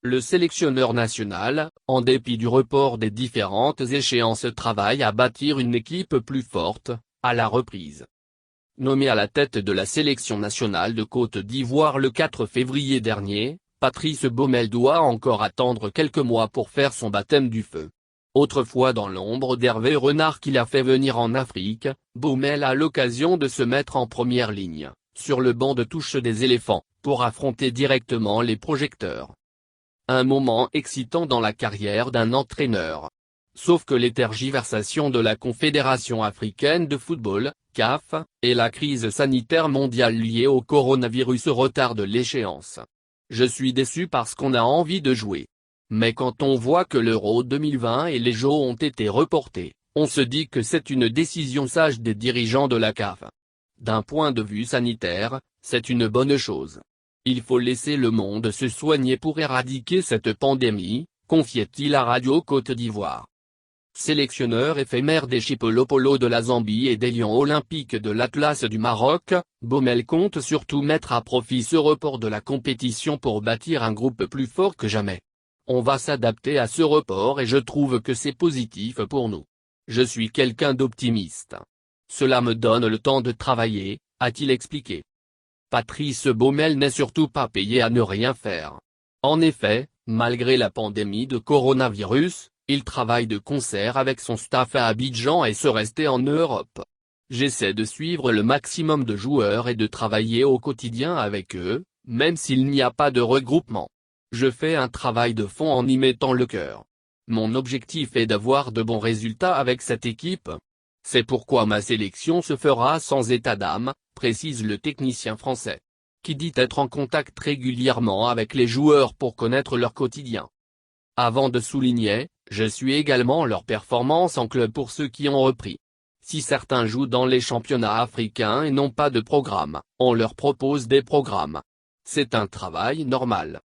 Le sélectionneur national, en dépit du report des différentes échéances, travaille à bâtir une équipe plus forte, à la reprise. Nommé à la tête de la sélection nationale de Côte d'Ivoire le 4 février dernier, Patrice Baumel doit encore attendre quelques mois pour faire son baptême du feu. Autrefois dans l'ombre d'Hervé Renard qui l'a fait venir en Afrique, Baumel a l'occasion de se mettre en première ligne, sur le banc de touche des éléphants, pour affronter directement les projecteurs. Un moment excitant dans la carrière d'un entraîneur. Sauf que les tergiversations de la Confédération africaine de football, CAF, et la crise sanitaire mondiale liée au coronavirus retardent l'échéance. Je suis déçu parce qu'on a envie de jouer. Mais quand on voit que l'Euro 2020 et les Jeux ont été reportés, on se dit que c'est une décision sage des dirigeants de la CAF. D'un point de vue sanitaire, c'est une bonne chose. Il faut laisser le monde se soigner pour éradiquer cette pandémie, confiait-il à Radio Côte d'Ivoire. Sélectionneur éphémère des Chipolopolo de la Zambie et des Lions olympiques de l'Atlas du Maroc, Baumel compte surtout mettre à profit ce report de la compétition pour bâtir un groupe plus fort que jamais. On va s'adapter à ce report et je trouve que c'est positif pour nous. Je suis quelqu'un d'optimiste. Cela me donne le temps de travailler, a-t-il expliqué. Patrice Baumel n'est surtout pas payé à ne rien faire. En effet, malgré la pandémie de coronavirus, il travaille de concert avec son staff à Abidjan et se rester en Europe. J'essaie de suivre le maximum de joueurs et de travailler au quotidien avec eux, même s'il n'y a pas de regroupement. Je fais un travail de fond en y mettant le cœur. Mon objectif est d'avoir de bons résultats avec cette équipe. C'est pourquoi ma sélection se fera sans état d'âme, précise le technicien français. Qui dit être en contact régulièrement avec les joueurs pour connaître leur quotidien. Avant de souligner, je suis également leur performance en club pour ceux qui ont repris. Si certains jouent dans les championnats africains et n'ont pas de programme, on leur propose des programmes. C'est un travail normal.